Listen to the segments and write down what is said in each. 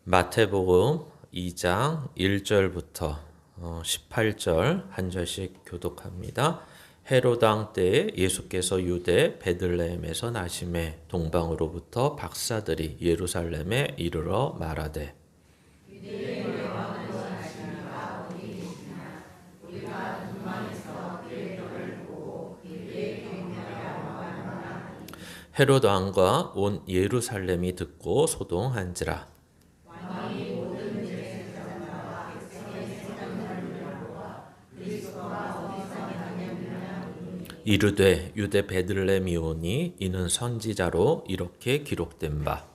마태복음 2장 1절부터 18절 한 절씩 교독합니다. 헤롯 왕 때에 예수께서 유대 베들레헴에서 나심에 동방으로부터 박사들이 예루살렘에 이르러 말하되 헤롯 왕과 온 예루살렘이 듣고 소동한지라. 이르되 유대 베들레헴이오니 이는 선지자로 이렇게 기록된 바.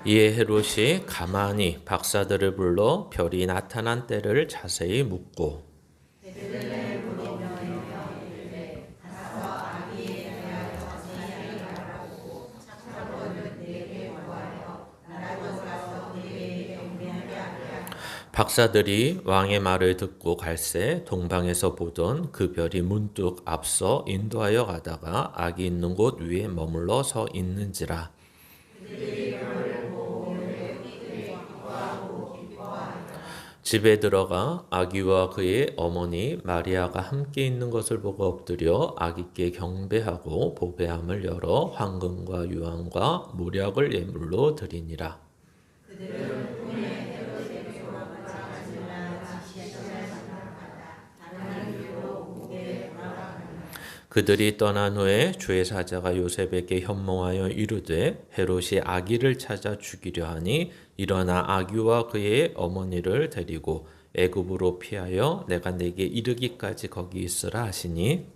이에 헤롯이 가만히 박사들을 불러 별이 나타난 때를 자세히 묻고 박사들이 왕의 말을 듣고 갈새 동방에서 보던 그 별이 문득 앞서 인도하여 가다가 악이 있는 곳 위에 머물러 서 있는지라. 집에 들어가 아기와 그의 어머니 마리아가 함께 있는 것을 보고 엎드려 아기께 경배하고 보배함을 열어 황금과 유황과 모략을 예물로 드리니라. 그들이 떠난 후에 주의 사자가 요셉에게 현몽하여 이르되 헤롯이 아기를 찾아 죽이려 하니 일어나 아기와 그의 어머니를 데리고 애굽으로 피하여 내가 내게 이르기까지 거기 있으라 하시니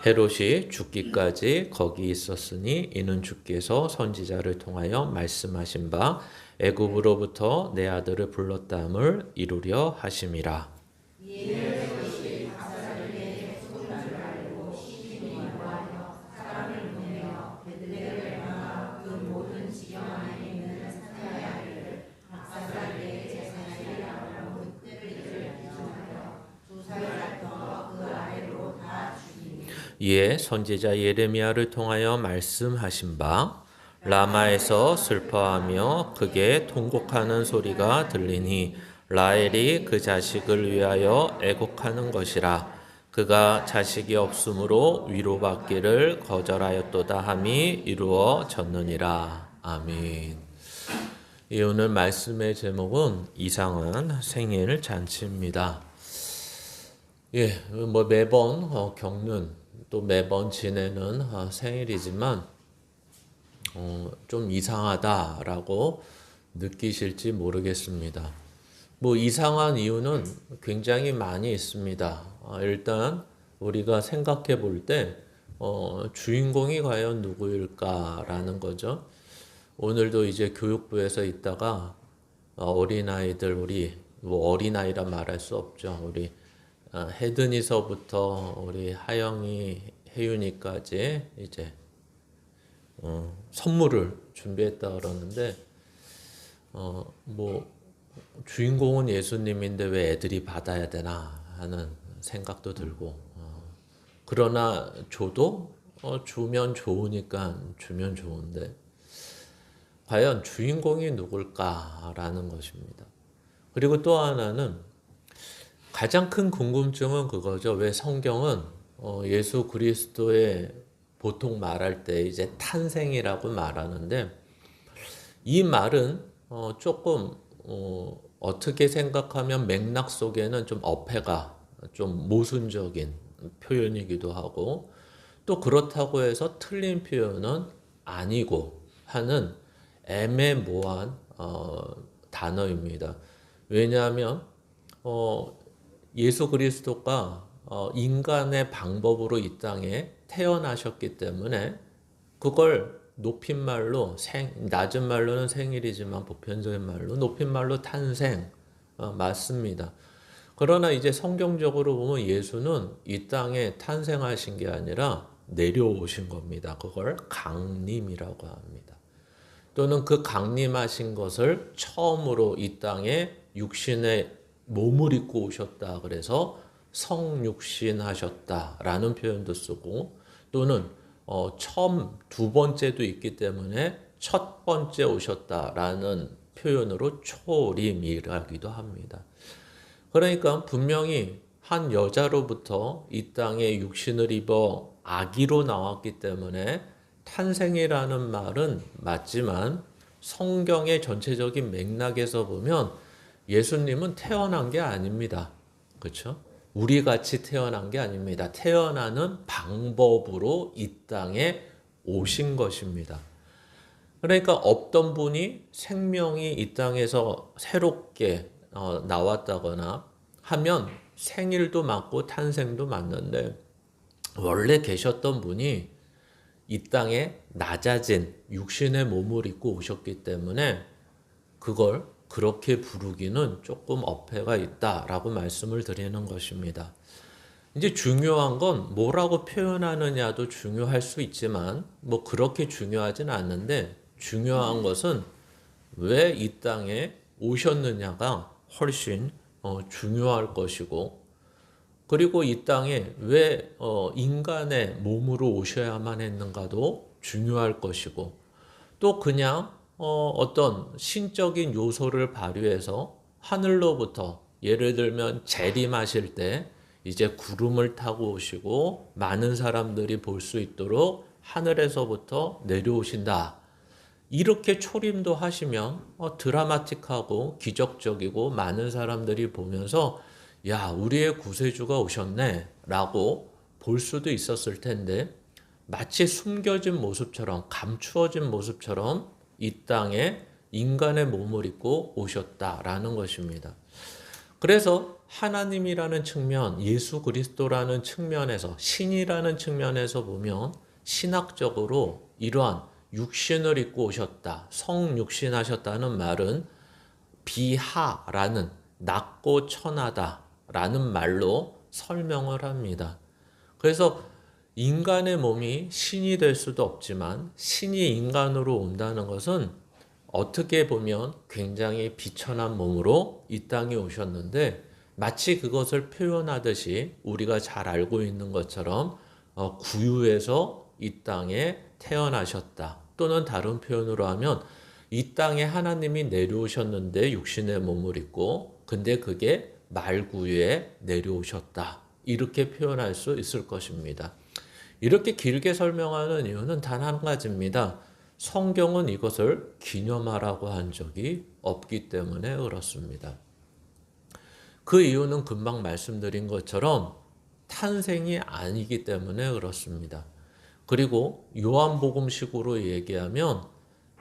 헤롯이 죽기까지 거기 있었으니 이는 주께서 선지자를 통하여 말씀하신 바 애굽으로부터 내 아들을 불렀다함을 이루려 하심이라. 이에 선지자 예레미야를 통하여 말씀하신 바 라마에서 슬퍼하며 크게 통곡하는 소리가 들리니 라헬이 그 자식을 위하여 애곡하는 것이라. 그가 자식이 없으므로 위로받기를 거절하였도다 함이 이루어졌느니라. 아멘. 이 오늘 말씀의 제목은 이상한 생일 잔치입니다. 뭐 매번 겪는 또 매번 지내는 생일이지만 좀 이상하다라고 느끼실지 모르겠습니다. 뭐 이상한 이유는 굉장히 많이 있습니다. 일단 우리가 생각해 볼 때 주인공이 과연 누구일까라는 거죠. 오늘도 이제 교육부에서 있다가 어린아이들 우리 뭐 어린아이라 말할 수 없죠. 우리 혜든이서부터 우리 하영이, 혜윤이까지 이제 선물을 준비했다 그러는데 뭐 주인공은 예수님인데 왜 애들이 받아야 되나 하는 생각도 들고 그러나 줘도 주면 좋으니까 주면 좋은데 과연 주인공이 누굴까라는 것입니다. 그리고 또 하나는 가장 큰 궁금증은 그거죠. 왜 성경은 예수 그리스도의 보통 말할 때 이제 탄생이라고 말하는데 이 말은 조금 어떻게 생각하면 맥락 속에는 좀 어폐가 좀 모순적인 표현이기도 하고 또 그렇다고 해서 틀린 표현은 아니고 하는 애매모호한 단어입니다. 왜냐하면 예수 그리스도가 인간의 방법으로 이 땅에 태어나셨기 때문에 그걸 높임말로 낮은 말로는 생일이지만 보편적인 말로 높임말로 탄생 맞습니다. 그러나 이제 성경적으로 보면 예수는 이 땅에 탄생하신 게 아니라 내려오신 겁니다. 그걸 강림이라고 합니다. 또는 그 강림하신 것을 처음으로 이 땅에 육신의 몸을 입고 오셨다. 그래서 성육신 하셨다라는 표현도 쓰고, 또는 처음 두 번째도 있기 때문에 첫 번째 오셨다라는 표현으로 초림이라기도 합니다. 그러니까 분명히 한 여자로부터 이 땅에 육신을 입어 아기로 나왔기 때문에 탄생이라는 말은 맞지만 성경의 전체적인 맥락에서 보면 예수님은 태어난 게 아닙니다. 그렇죠? 우리 같이 태어난 게 아닙니다. 태어나는 방법으로 이 땅에 오신 것입니다. 그러니까 없던 분이 생명이 이 땅에서 새롭게 나왔다거나 하면 생일도 맞고 탄생도 맞는데, 원래 계셨던 분이 이 땅에 낮아진 육신의 몸을 입고 오셨기 때문에 그걸 그렇게 부르기는 조금 어폐가 있다라고 말씀을 드리는 것입니다. 이제 중요한 건 뭐라고 표현하느냐도 중요할 수 있지만 뭐 그렇게 중요하진 않는데, 중요한 것은 왜 이 땅에 오셨느냐가 훨씬 중요할 것이고, 그리고 이 땅에 왜 인간의 몸으로 오셔야만 했는가도 중요할 것이고, 또 그냥 어떤 신적인 요소를 발휘해서 하늘로부터, 예를 들면 재림하실 때 이제 구름을 타고 오시고 많은 사람들이 볼 수 있도록 하늘에서부터 내려오신다. 이렇게 초림도 하시면 드라마틱하고 기적적이고 많은 사람들이 보면서 야, 우리의 구세주가 오셨네 라고 볼 수도 있었을 텐데, 마치 숨겨진 모습처럼, 감추어진 모습처럼 이 땅에 인간의 몸을 입고 오셨다라는 것입니다. 그래서 하나님이라는 측면, 예수 그리스도라는 측면에서, 신이라는 측면에서 보면 신학적으로 이러한 육신을 입고 오셨다, 성육신하셨다는 말은 비하라는, 낮고 천하다라는 말로 설명을 합니다. 그래서 인간의 몸이 신이 될 수도 없지만 신이 인간으로 온다는 것은 어떻게 보면 굉장히 비천한 몸으로 이 땅에 오셨는데, 마치 그것을 표현하듯이 우리가 잘 알고 있는 것처럼 구유에서 이 땅에 태어나셨다. 또는 다른 표현으로 하면 이 땅에 하나님이 내려오셨는데 육신의 몸을 입고, 근데 그게 말구유에 내려오셨다. 이렇게 표현할 수 있을 것입니다. 이렇게 길게 설명하는 이유는 단 한 가지입니다. 성경은 이것을 기념하라고 한 적이 없기 때문에 그렇습니다. 그 이유는 금방 말씀드린 것처럼 탄생이 아니기 때문에 그렇습니다. 그리고 요한복음식으로 얘기하면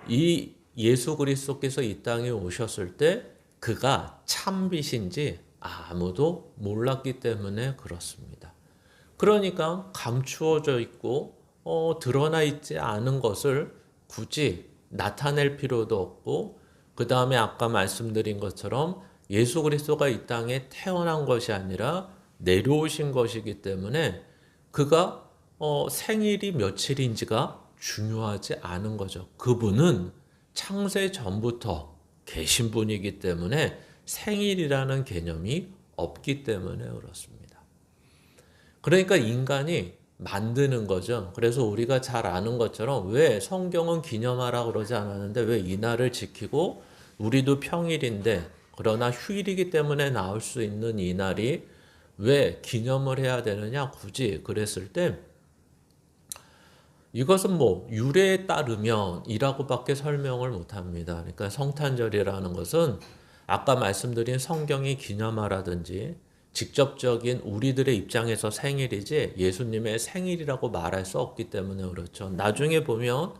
이 예수 그리스도께서 이 땅에 오셨을 때 그가 참빛인지 아무도 몰랐기 때문에 그렇습니다. 그러니까 감추어져 있고 드러나 있지 않은 것을 굳이 나타낼 필요도 없고, 그 다음에 아까 말씀드린 것처럼 예수 그리스도가 이 땅에 태어난 것이 아니라 내려오신 것이기 때문에 그가 생일이 며칠인지가 중요하지 않은 거죠. 그분은 창세 전부터 계신 분이기 때문에 생일이라는 개념이 없기 때문에 그렇습니다. 그러니까 인간이 만드는 거죠. 그래서 우리가 잘 아는 것처럼 왜 성경은 기념하라 그러지 않았는데 왜 이날을 지키고, 우리도 평일인데 그러나 휴일이기 때문에 나올 수 있는 이날이 왜 기념을 해야 되느냐 굳이 그랬을 때, 이것은 뭐 유래에 따르면 이라고밖에 설명을 못합니다. 그러니까 성탄절이라는 것은 아까 말씀드린 성경이 기념하라든지 직접적인 우리들의 입장에서 생일이지 예수님의 생일이라고 말할 수 없기 때문에 그렇죠. 나중에 보면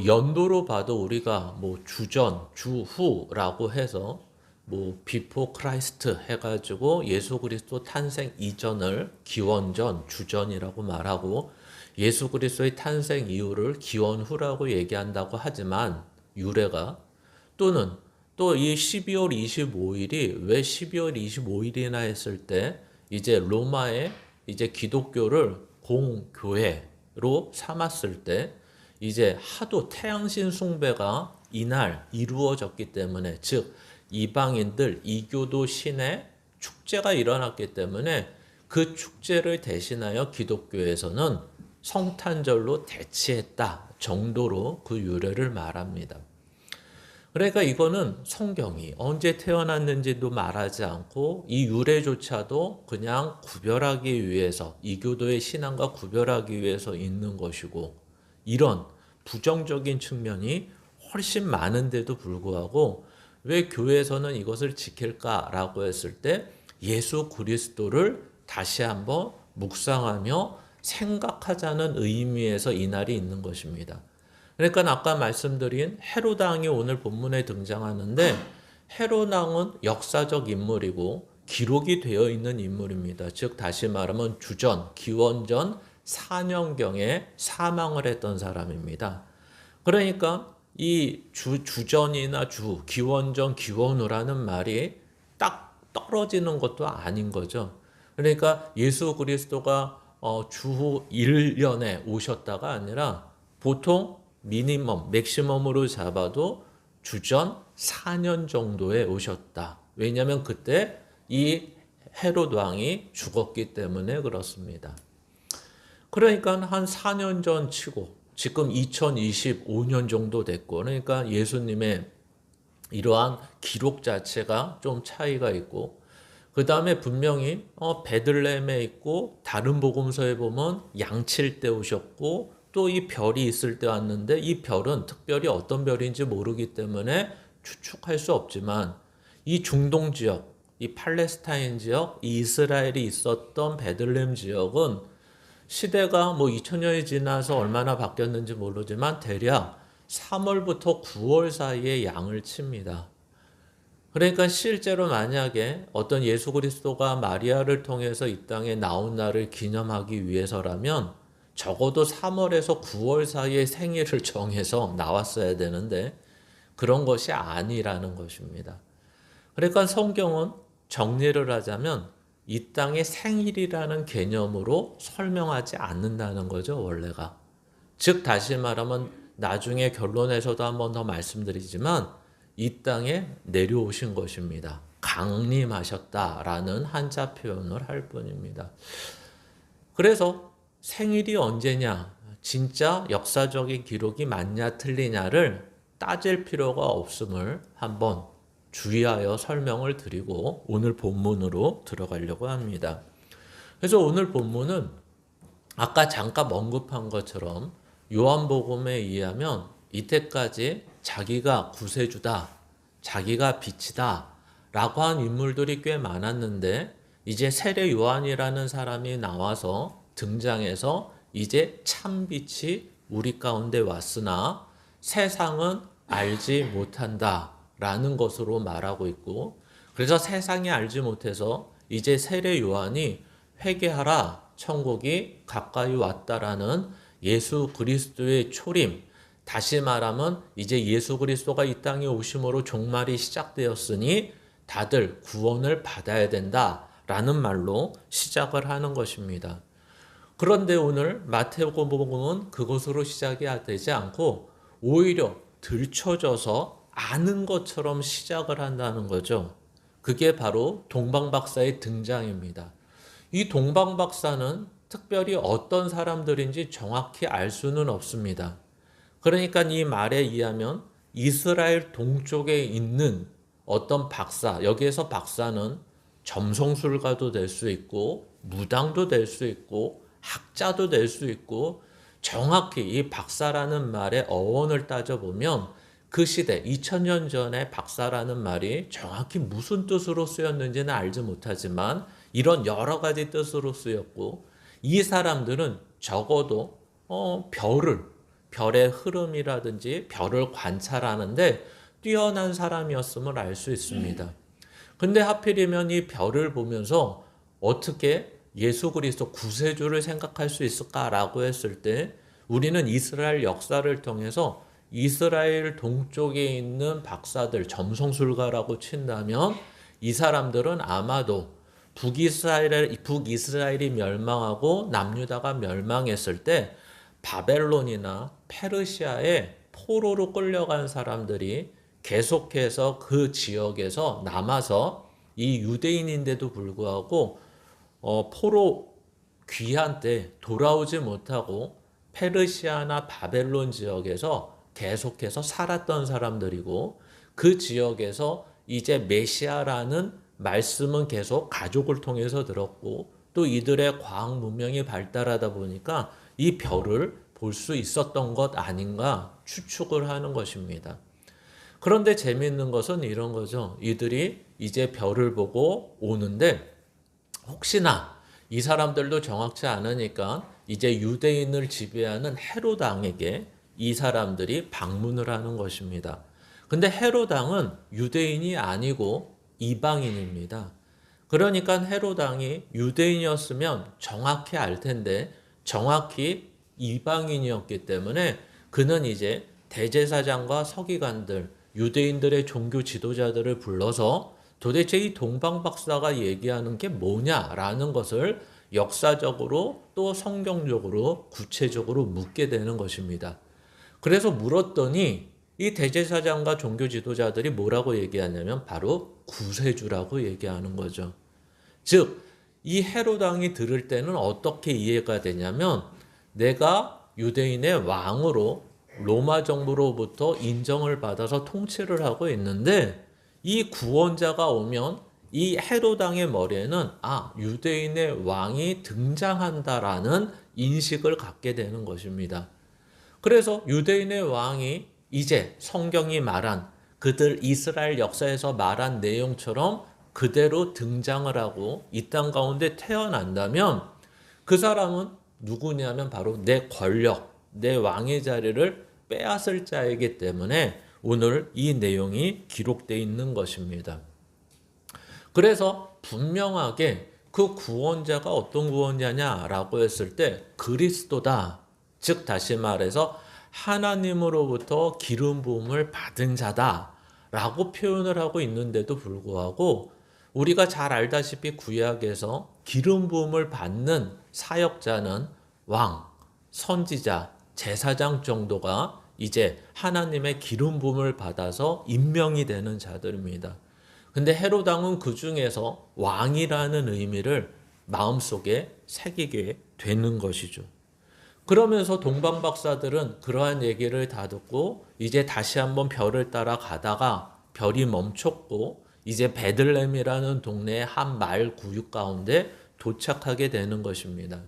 연도로 봐도 우리가 뭐 주전, 주후라고 해서 뭐 비포 크라이스트 해가지고 예수 그리스도 탄생 이전을 기원전, 주전이라고 말하고, 예수 그리스도의 탄생 이후를 기원후라고 얘기한다고 하지만 유래가, 또는 또 이 12월 25일이 왜 12월 25일이나 했을 때 이제 로마에 이제 기독교를 공교회로 삼았을 때 이제 하도 태양신 숭배가 이날 이루어졌기 때문에, 즉 이방인들 이교도 신의 축제가 일어났기 때문에 그 축제를 대신하여 기독교에서는 성탄절로 대치했다 정도로 그 유래를 말합니다. 그러니까 이거는 성경이 언제 태어났는지도 말하지 않고 이 유래조차도 그냥 구별하기 위해서, 이교도의 신앙과 구별하기 위해서 있는 것이고, 이런 부정적인 측면이 훨씬 많은데도 불구하고 왜 교회에서는 이것을 지킬까라고 했을 때 예수 그리스도를 다시 한번 묵상하며 생각하자는 의미에서 이 날이 있는 것입니다. 그러니까 아까 말씀드린 헤롯 왕이 오늘 본문에 등장하는데, 헤롯 왕은 역사적 인물이고 기록이 되어 있는 인물입니다. 즉 다시 말하면 주전, 기원전 4년경에 사망을 했던 사람입니다. 그러니까 이 주전이나 기원전, 기원후라는 말이 딱 떨어지는 것도 아닌 거죠. 그러니까 예수 그리스도가 주후 1년에 오셨다가 아니라 보통 맥시멈으로 잡아도 주전 4년 정도에 오셨다. 왜냐하면 그때 이 헤롯 왕이 죽었기 때문에 그렇습니다. 그러니까 한 4년 전 치고 지금 2025년 정도 됐고, 그러니까 예수님의 이러한 기록 자체가 좀 차이가 있고, 그 다음에 분명히 베들레헴에 있고 다른 복음서에 보면 양칠 때 오셨고 또 이 별이 있을 때 왔는데, 이 별은 특별히 어떤 별인지 모르기 때문에 추측할 수 없지만 이 중동 지역, 이 팔레스타인 지역, 이 이스라엘이 있었던 베들레헴 지역은 시대가 2000년이 지나서 얼마나 바뀌었는지 모르지만 대략 3월부터 9월 사이에 양을 칩니다. 그러니까 실제로 만약에 어떤 예수 그리스도가 마리아를 통해서 이 땅에 나온 날을 기념하기 위해서라면 적어도 3월에서 9월 사이에 생일을 정해서 나왔어야 되는데 그런 것이 아니라는 것입니다. 그러니까 성경은 정리를 하자면 이 땅의 생일이라는 개념으로 설명하지 않는다는 거죠, 원래가. 즉 다시 말하면 나중에 결론에서도 한 번 더 말씀드리지만 이 땅에 내려오신 것입니다. 강림하셨다라는 한자 표현을 할 뿐입니다. 그래서 생일이 언제냐, 진짜 역사적인 기록이 맞냐 틀리냐를 따질 필요가 없음을 한번 주의하여 설명을 드리고 오늘 본문으로 들어가려고 합니다. 그래서 오늘 본문은 아까 잠깐 언급한 것처럼 요한복음에 의하면 이때까지 자기가 구세주다, 자기가 빛이다 라고 한 인물들이 꽤 많았는데 이제 세례 요한이라는 사람이 나와서 등장해서 이제 참빛이 우리 가운데 왔으나 세상은 알지 못한다 라는 것으로 말하고 있고, 그래서 세상이 알지 못해서 이제 세례 요한이 회개하라, 천국이 가까이 왔다라는 예수 그리스도의 초림, 다시 말하면 이제 예수 그리스도가 이 땅에 오심으로 종말이 시작되었으니 다들 구원을 받아야 된다라는 말로 시작을 하는 것입니다. 그런데 오늘 마태복음은 그것으로 시작이 되지 않고 오히려 들춰져서 아는 것처럼 시작을 한다는 거죠. 그게 바로 동방박사의 등장입니다. 이 동방박사는 특별히 어떤 사람들인지 정확히 알 수는 없습니다. 그러니까 이 말에 의하면 이스라엘 동쪽에 있는 어떤 박사, 여기에서 박사는 점성술가도 될 수 있고 무당도 될 수 있고 학자도 될 수 있고, 정확히 이 박사라는 말의 어원을 따져보면 그 시대 2000년 전에 박사라는 말이 정확히 무슨 뜻으로 쓰였는지는 알지 못하지만 이런 여러 가지 뜻으로 쓰였고, 이 사람들은 적어도 별의 흐름이라든지 별을 관찰하는데 뛰어난 사람이었음을 알 수 있습니다. 근데 하필이면 이 별을 보면서 어떻게 예수 그리스도 구세주를 생각할 수 있을까라고 했을 때 우리는 이스라엘 역사를 통해서 이스라엘 동쪽에 있는 박사들, 점성술가라고 친다면 이 사람들은 아마도 북이스라엘이 멸망하고 남유다가 멸망했을 때 바벨론이나 페르시아에 포로로 끌려간 사람들이 계속해서 그 지역에서 남아서 이 유대인인데도 불구하고 포로 귀환 때 돌아오지 못하고 페르시아나 바벨론 지역에서 계속해서 살았던 사람들이고, 그 지역에서 이제 메시아라는 말씀은 계속 가족을 통해서 들었고, 또 이들의 과학 문명이 발달하다 보니까 이 별을 볼 수 있었던 것 아닌가 추측을 하는 것입니다. 그런데 재미있는 것은 이런 거죠. 이들이 이제 별을 보고 오는데 혹시나 이 사람들도 정확치 않으니까 이제 유대인을 지배하는 헤롯 왕에게 이 사람들이 방문을 하는 것입니다. 근데 헤롯 왕은 유대인이 아니고 이방인입니다. 그러니까 헤롯 왕이 유대인이었으면 정확히 알 텐데 정확히 이방인이었기 때문에 그는 이제 대제사장과 서기관들, 유대인들의 종교 지도자들을 불러서 도대체 이 동방박사가 얘기하는 게 뭐냐라는 것을 역사적으로 또 성경적으로 구체적으로 묻게 되는 것입니다. 그래서 물었더니 이 대제사장과 종교 지도자들이 뭐라고 얘기하냐면 바로 구세주라고 얘기하는 거죠. 즉, 이 헤롯 왕이 들을 때는 어떻게 이해가 되냐면, 내가 유대인의 왕으로 로마 정부로부터 인정을 받아서 통치를 하고 있는데, 이 구원자가 오면 이 헤롯 왕의 머리에는 유대인의 왕이 등장한다라는 인식을 갖게 되는 것입니다. 그래서 유대인의 왕이 이제 성경이 말한, 그들 이스라엘 역사에서 말한 내용처럼 그대로 등장을 하고 이 땅 가운데 태어난다면, 그 사람은 누구냐면 바로 내 권력, 내 왕의 자리를 빼앗을 자이기 때문에 오늘 이 내용이 기록되어 있는 것입니다. 그래서 분명하게 그 구원자가 어떤 구원자냐라고 했을 때 그리스도다. 즉 다시 말해서 하나님으로부터 기름 부음을 받은 자다라고 표현을 하고 있는데도 불구하고, 우리가 잘 알다시피 구약에서 기름 부음을 받는 사역자는 왕, 선지자, 제사장 정도가 이제 하나님의 기름 부음을 받아서 임명이 되는 자들입니다. 근데 헤롯 왕은 그 중에서 왕이라는 의미를 마음속에 새기게 되는 것이죠. 그러면서 동방 박사들은 그러한 얘기를 다 듣고 이제 다시 한번 별을 따라 가다가 별이 멈췄고 이제 베들레헴이라는 동네의 한 마을 구역 가운데 도착하게 되는 것입니다.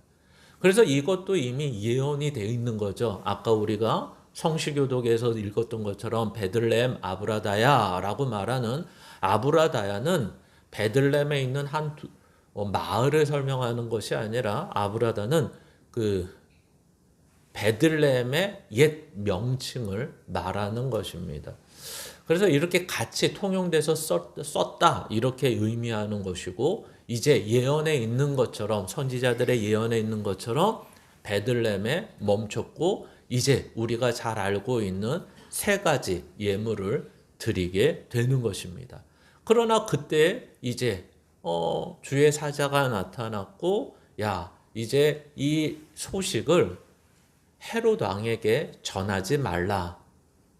그래서 이것도 이미 예언이 되어 있는 거죠. 아까 우리가 성시교독에서 읽었던 것처럼 베들레헴 아브라다야라고 말하는 아브라다야는 베들레헴에 있는 한 마을을 설명하는 것이 아니라, 아브라다는 그 베들레헴의 옛 명칭을 말하는 것입니다. 그래서 이렇게 같이 통용돼서 썼다 이렇게 의미하는 것이고, 이제 예언에 있는 것처럼, 선지자들의 예언에 있는 것처럼 베들레헴에 멈췄고 이제 우리가 잘 알고 있는 세 가지 예물을 드리게 되는 것입니다. 그러나 그때 이제 주의 사자가 나타났고, 이제 이 소식을 헤롯 왕에게 전하지 말라.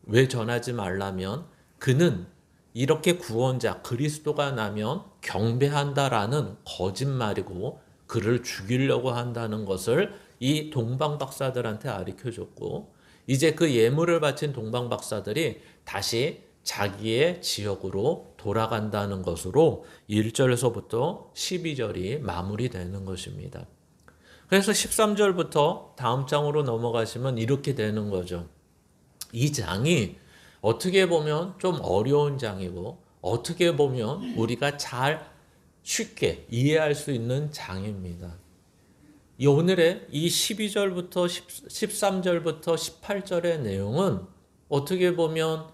왜 전하지 말라면, 그는 이렇게 구원자 그리스도가 나면 경배한다라는 거짓말이고 그를 죽이려고 한다는 것을 이 동방 박사들한테 가르쳐줬고, 이제 그 예물을 바친 동방 박사들이 다시 자기의 지역으로 돌아간다는 것으로 1절에서부터 12절이 마무리되는 것입니다. 그래서 13절부터 다음 장으로 넘어가시면 이렇게 되는 거죠. 이 장이 어떻게 보면 좀 어려운 장이고 어떻게 보면 우리가 잘 쉽게 이해할 수 있는 장입니다. 이 오늘의 이 12절부터 13절부터 18절의 내용은 어떻게 보면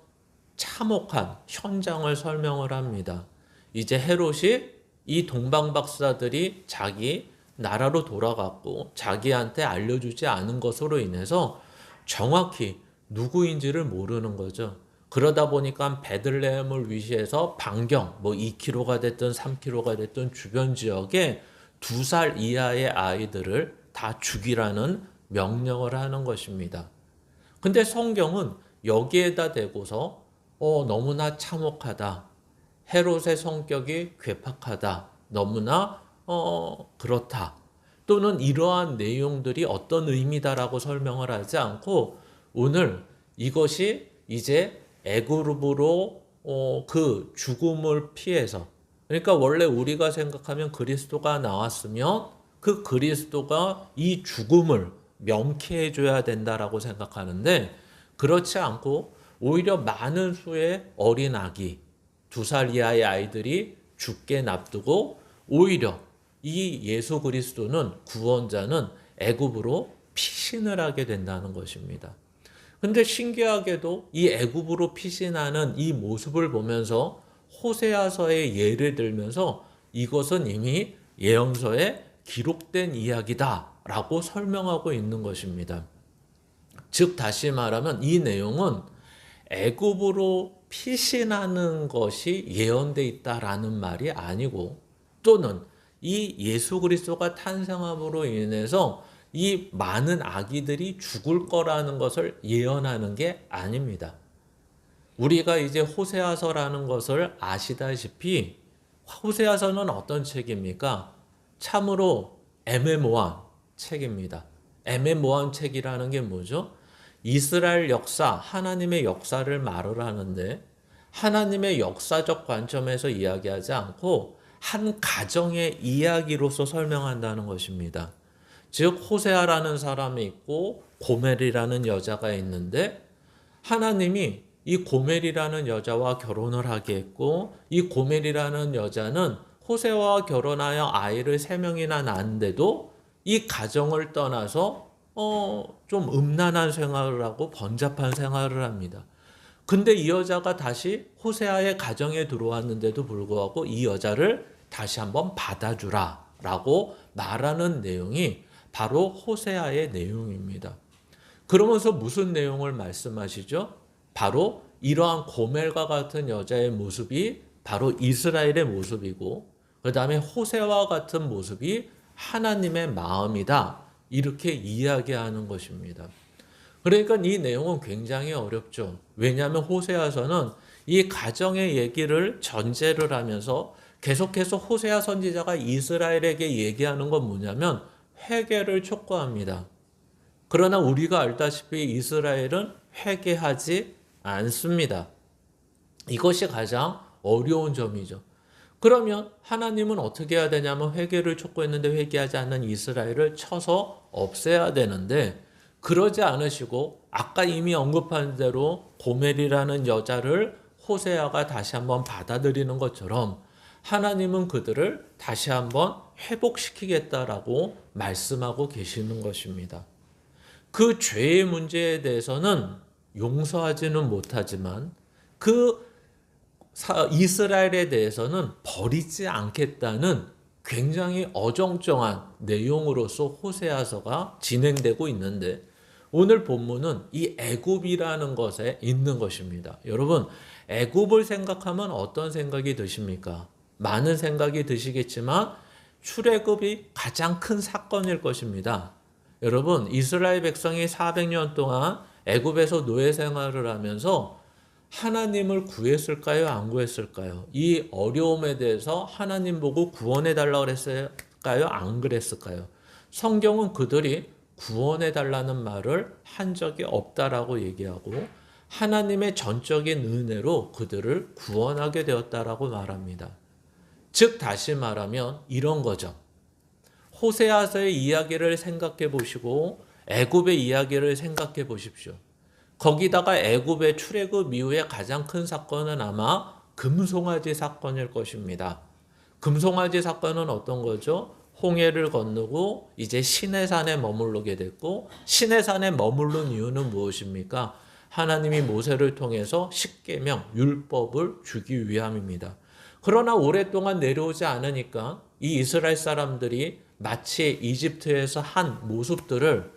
참혹한 현장을 설명을 합니다. 이제 헤롯이 이 동방 박사들이 자기 나라로 돌아갔고 자기한테 알려주지 않은 것으로 인해서 정확히 누구인지를 모르는 거죠. 그러다 보니까 베들레헴을 위시해서 반경 뭐 2km가 됐든 3km가 됐든 주변 지역에 2살 이하의 아이들을 다 죽이라는 명령을 하는 것입니다. 근데 성경은 여기에다 대고서 너무나 참혹하다. 헤롯의 성격이 괴팍하다. 너무나 그렇다. 또는 이러한 내용들이 어떤 의미다라고 설명을 하지 않고 오늘 이것이 이제 애굽으로 그 죽음을 피해서 그러니까 원래 우리가 생각하면 그리스도가 나왔으면 그 그리스도가 이 죽음을 명쾌해 줘야 된다라고 생각하는데 그렇지 않고 오히려 많은 수의 어린 아기 2살 이하의 아이들이 죽게 납두고 오히려 이 예수 그리스도는 구원자는 애굽으로 피신을 하게 된다는 것입니다. 근데 신기하게도 이 애굽으로 피신하는 이 모습을 보면서 호세아서의 예를 들면서 이것은 이미 예언서에 기록된 이야기다라고 설명하고 있는 것입니다. 즉 다시 말하면 이 내용은 애굽으로 피신하는 것이 예언돼 있다라는 말이 아니고 또는 이 예수 그리스도가 탄생함으로 인해서 이 많은 아기들이 죽을 거라는 것을 예언하는 게 아닙니다. 우리가 이제 호세아서라는 것을 아시다시피 호세아서는 어떤 책입니까? 참으로 애매모호한 책입니다. 애매모호한 책이라는 게 뭐죠? 이스라엘 역사, 하나님의 역사를 말을 하는데 하나님의 역사적 관점에서 이야기하지 않고 한 가정의 이야기로서 설명한다는 것입니다. 즉 호세아라는 사람이 있고 고멜이라는 여자가 있는데 하나님이 이 고멜이라는 여자와 결혼을 하게 했고 이 고멜이라는 여자는 호세아와 결혼하여 아이를 3명이나 낳았는데도 이 가정을 떠나서 좀 음란한 생활을 하고 번잡한 생활을 합니다. 근데 이 여자가 다시 호세아의 가정에 들어왔는데도 불구하고 이 여자를 다시 한번 받아주라 라고 말하는 내용이 바로 호세아의 내용입니다. 그러면서 무슨 내용을 말씀하시죠? 바로 이러한 고멜과 같은 여자의 모습이 바로 이스라엘의 모습이고 그 다음에 호세아와 같은 모습이 하나님의 마음이다. 이렇게 이야기하는 것입니다. 그러니까 이 내용은 굉장히 어렵죠. 왜냐하면 호세아서는 이 가정의 얘기를 전제를 하면서 계속해서 호세아 선지자가 이스라엘에게 얘기하는 건 뭐냐면 회개를 촉구합니다. 그러나 우리가 알다시피 이스라엘은 회개하지 않습니다. 이것이 가장 어려운 점이죠. 그러면 하나님은 어떻게 해야 되냐면 회개를 촉구했는데 회개하지 않는 이스라엘을 쳐서 없애야 되는데 그러지 않으시고 아까 이미 언급한 대로 고멜이라는 여자를 호세아가 다시 한번 받아들이는 것처럼 하나님은 그들을 다시 한번 회복시키겠다라고 말씀하고 계시는 것입니다. 그 죄의 문제에 대해서는 용서하지는 못하지만 그 이스라엘에 대해서는 버리지 않겠다는 굉장히 어정쩡한 내용으로서 호세아서가 진행되고 있는데 오늘 본문은 이 애굽이라는 것에 있는 것입니다. 여러분 애굽을 생각하면 어떤 생각이 드십니까? 많은 생각이 드시겠지만 출애굽이 가장 큰 사건일 것입니다. 여러분 이스라엘 백성이 400년 동안 애굽에서 노예 생활을 하면서 하나님을 구했을까요? 안 구했을까요? 이 어려움에 대해서 하나님 보고 구원해 달라고 그랬을까요? 안 그랬을까요? 성경은 그들이 구원해 달라는 말을 한 적이 없다라고 얘기하고 하나님의 전적인 은혜로 그들을 구원하게 되었다라고 말합니다. 즉 다시 말하면 이런 거죠. 호세아서의 이야기를 생각해 보시고 애굽의 이야기를 생각해 보십시오. 거기다가 애굽의 출애굽 이후에 가장 큰 사건은 아마 금송아지 사건일 것입니다. 금송아지 사건은 어떤 거죠? 홍해를 건너고 이제 시내산에 머무르게 됐고 시내산에 머무른 이유는 무엇입니까? 하나님이 모세를 통해서 십계명, 율법을 주기 위함입니다. 그러나 오랫동안 내려오지 않으니까 이 이스라엘 사람들이 마치 이집트에서 한 모습들을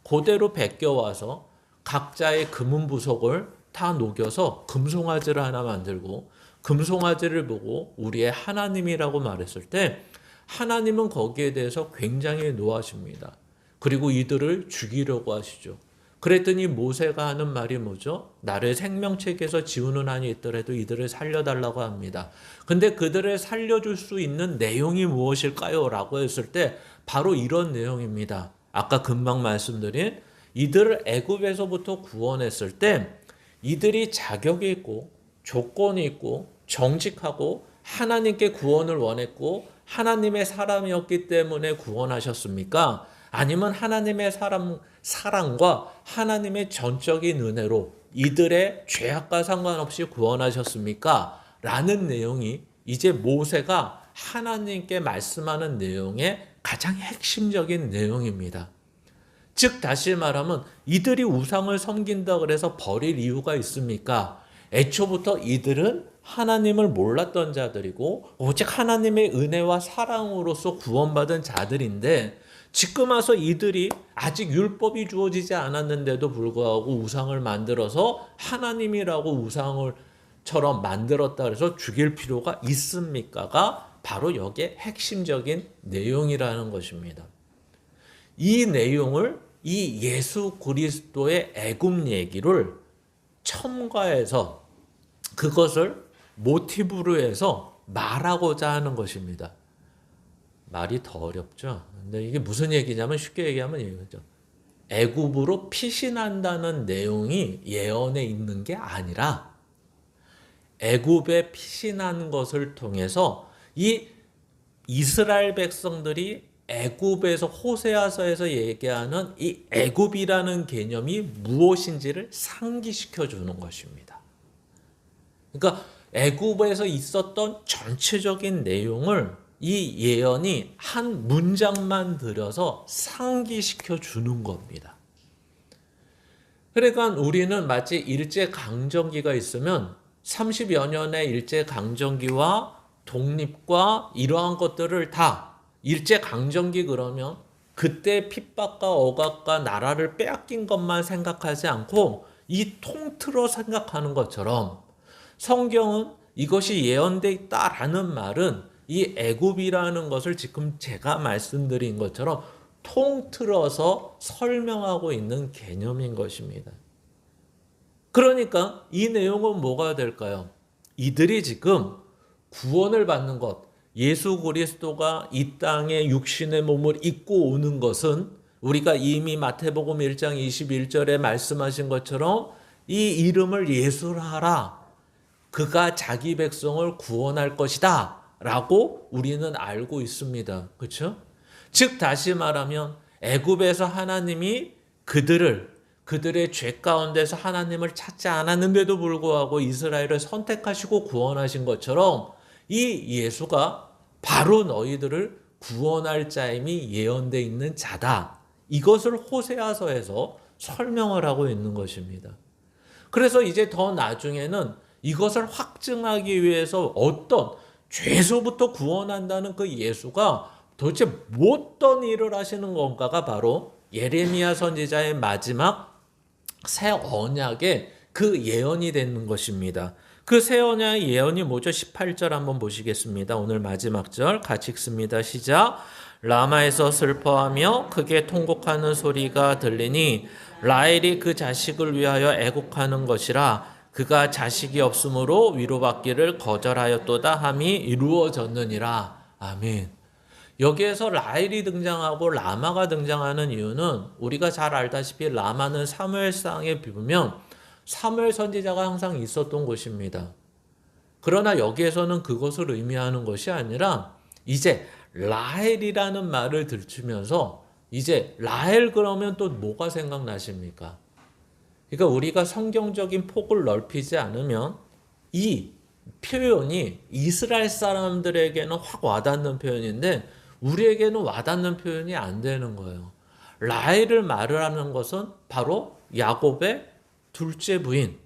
그대로 베껴와서 각자의 금은 부속을 다 녹여서 금송아지를 하나 만들고 금송아지를 보고 우리의 하나님이라고 말했을 때 하나님은 거기에 대해서 굉장히 노하십니다. 그리고 이들을 죽이려고 하시죠. 그랬더니 모세가 하는 말이 뭐죠? 나를 생명책에서 지우는 한이 있더라도 이들을 살려달라고 합니다. 근데 그들을 살려줄 수 있는 내용이 무엇일까요? 라고 했을 때 바로 이런 내용입니다. 아까 금방 말씀드린 이들을 애굽에서부터 구원했을 때 이들이 자격이 있고 조건이 있고 정직하고 하나님께 구원을 원했고 하나님의 사람이었기 때문에 구원하셨습니까? 아니면 하나님의 사랑과 하나님의 전적인 은혜로 이들의 죄악과 상관없이 구원하셨습니까? 라는 내용이 이제 모세가 하나님께 말씀하는 내용의 가장 핵심적인 내용입니다. 즉 다시 말하면 이들이 우상을 섬긴다 그래서 버릴 이유가 있습니까? 애초부터 이들은 하나님을 몰랐던 자들이고 오직 하나님의 은혜와 사랑으로서 구원받은 자들인데 지금 와서 이들이 아직 율법이 주어지지 않았는데도 불구하고 우상을 만들어서 하나님이라고 우상을처럼 만들었다 그래서 죽일 필요가 있습니까가 바로 여기에 핵심적인 내용이라는 것입니다. 이 내용을 이 예수 그리스도의 애굽 얘기를 첨가해서 그것을 모티브로 해서 말하고자 하는 것입니다. 말이 더 어렵죠. 근데 이게 무슨 얘기냐면 쉽게 얘기하면 이거죠. 애굽으로 피신한다는 내용이 예언에 있는 게 아니라 애굽에 피신한 것을 통해서 이 이스라엘 백성들이 애굽에서 호세아서에서 얘기하는 이 애굽이라는 개념이 무엇인지를 상기시켜 주는 것입니다. 그러니까 애굽에서 있었던 전체적인 내용을 이 예언이 한 문장만 들여서 상기시켜 주는 겁니다. 그러니까 우리는 마치 일제강점기가 있으면 30여 년의 일제강점기와 독립과 이러한 것들을 다 일제강점기 그러면 그때 핍박과 억압과 나라를 빼앗긴 것만 생각하지 않고 이 통틀어 생각하는 것처럼 성경은 이것이 예언되어 있다라는 말은 이 애굽이라는 것을 지금 제가 말씀드린 것처럼 통틀어서 설명하고 있는 개념인 것입니다. 그러니까 이 내용은 뭐가 될까요? 이들이 지금 구원을 받는 것, 예수 그리스도가 이 땅에 육신의 몸을 입고 오는 것은 우리가 이미 마태복음 1장 21절에 말씀하신 것처럼 이 이름을 예수하라. 그가 자기 백성을 구원할 것이다. 라고 우리는 알고 있습니다. 그렇죠? 즉 다시 말하면 애굽에서 하나님이 그들의 죄 가운데서 하나님을 찾지 않았는데도 불구하고 이스라엘을 선택하시고 구원하신 것처럼 이 예수가 바로 너희들을 구원할 자임이 예언되어 있는 자다. 이것을 호세아서에서 설명을 하고 있는 것입니다. 그래서 이제 더 나중에는 이것을 확증하기 위해서 어떤 죄소부터 구원한다는 그 예수가 도대체 어떤 일을 하시는 건가가 바로 예레미야 선지자의 마지막 새 언약의 그 예언이 되는 것입니다. 그 새 언약의 예언이 뭐죠? 18절 한번 보시겠습니다. 오늘 마지막 절 같이 읽습니다. 시작. 라마에서 슬퍼하며 크게 통곡하는 소리가 들리니 라헬이 그 자식을 위하여 애곡하는 것이라. 그가 자식이 없으므로 위로받기를 거절하였도다 함이 이루어졌느니라. 아멘. 여기에서 라헬이 등장하고 라마가 등장하는 이유는 우리가 잘 알다시피 라마는 사무엘상에 비우면 사무엘 선지자가 항상 있었던 곳입니다. 그러나 여기에서는 그것을 의미하는 것이 아니라 이제 라헬이라는 말을 들추면서 이제 라헬 그러면 또 뭐가 생각나십니까? 그러니까 우리가 성경적인 폭을 넓히지 않으면 이 표현이 이스라엘 사람들에게는 확 와닿는 표현인데 우리에게는 와닿는 표현이 안 되는 거예요. 라헬을 말을 하는 것은 바로 야곱의 둘째 부인,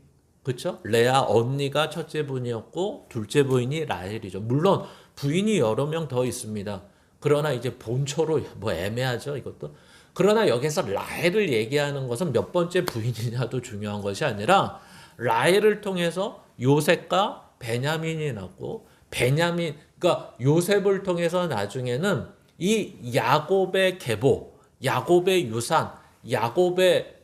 그렇죠? 레아 언니가 첫째 부인이었고 둘째 부인이 라헬이죠. 물론 부인이 여러 명 더 있습니다. 그러나 이제 본초로 뭐 애매하죠, 이것도. 그러나 여기서 라헬을 얘기하는 것은 몇 번째 부인이냐도 중요한 것이 아니라 라헬을 통해서 요셉과 베냐민이 났고, 그러니까 요셉을 통해서 나중에는 이 야곱의 계보, 야곱의 유산, 야곱의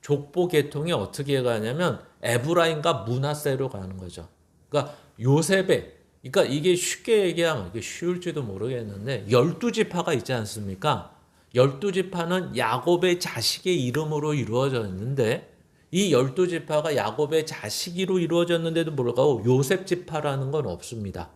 족보 계통이 어떻게 가냐면 에브라임과 므낫세로 가는 거죠. 그러니까 그러니까 이게 쉽게 얘기하면 이게 쉬울지도 모르겠는데 12지파가 있지 않습니까? 12지파는 야곱의 자식의 이름으로 이루어져 있는데 이 12지파가 야곱의 자식으로 이루어졌는데도 불구하고 요셉 지파라는 건 없습니다.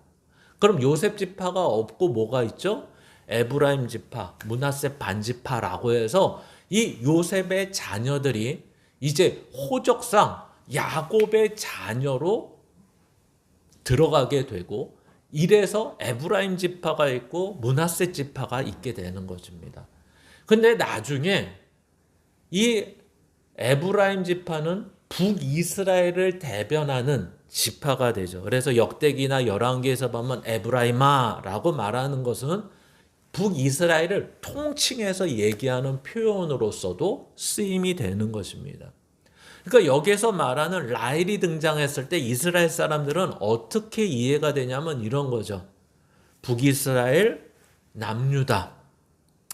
그럼 요셉 지파가 없고 뭐가 있죠? 에브라임 지파, 므낫세 반지파라고 해서 이 요셉의 자녀들이 이제 호적상 야곱의 자녀로 들어가게 되고, 이래서 에브라임 지파가 있고 므낫세 지파가 있게 되는 것입니다. 근데 나중에 이 에브라임 지파는 북이스라엘을 대변하는 지파가 되죠. 그래서 역대기나 열왕기에서 보면 에브라임아라고 말하는 것은 북이스라엘을 통칭해서 얘기하는 표현으로서도 쓰임이 되는 것입니다. 그러니까 여기서 말하는 라헬이 등장했을 때 이스라엘 사람들은 어떻게 이해가 되냐면 이런 거죠. 북이스라엘, 남유다.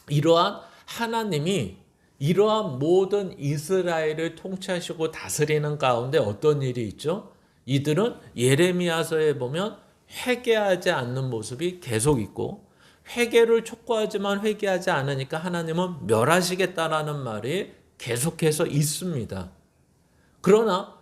이러한 하나님이 이러한 모든 이스라엘을 통치하시고 다스리는 가운데 어떤 일이 있죠? 이들은 예레미야서에 보면 회개하지 않는 모습이 계속 있고, 회개를 촉구하지만 회개하지 않으니까 하나님은 멸하시겠다라는 말이 계속해서 있습니다. 그러나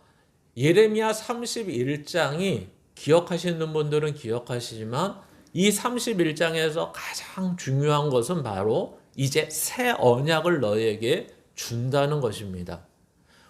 예레미야 31장이 기억하시는 분들은 기억하시지만 이 31장에서 가장 중요한 것은 바로 이제 새 언약을 너희에게 준다는 것입니다.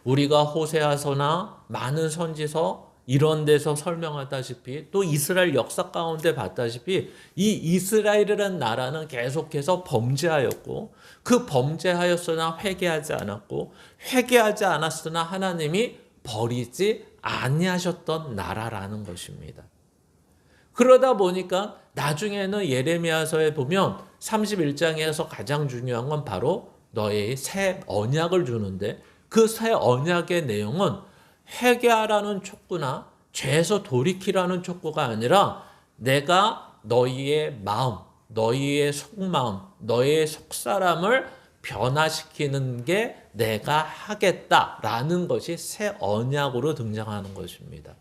우리가 호세아서나 많은 선지서 이런 데서 설명하다시피 또 이스라엘 역사 가운데 봤다시피 이 이스라엘이라는 나라는 계속해서 범죄하였고, 그 범죄하였으나 회개하지 않았고, 회개하지 않았으나 하나님이 버리지 아니하셨던 나라라는 것입니다. 그러다 보니까 나중에는 예레미야서에 보면 31장에서 가장 중요한 건 바로 너의 새 언약을 주는데, 그 새 언약의 내용은 회개하라는 촉구나 죄에서 돌이키라는 촉구가 아니라 내가 너희의 마음, 너희의 속마음, 너희의 속사람을 변화시키는 게 내가 하겠다라는 것이 새 언약으로 등장하는 것입니다.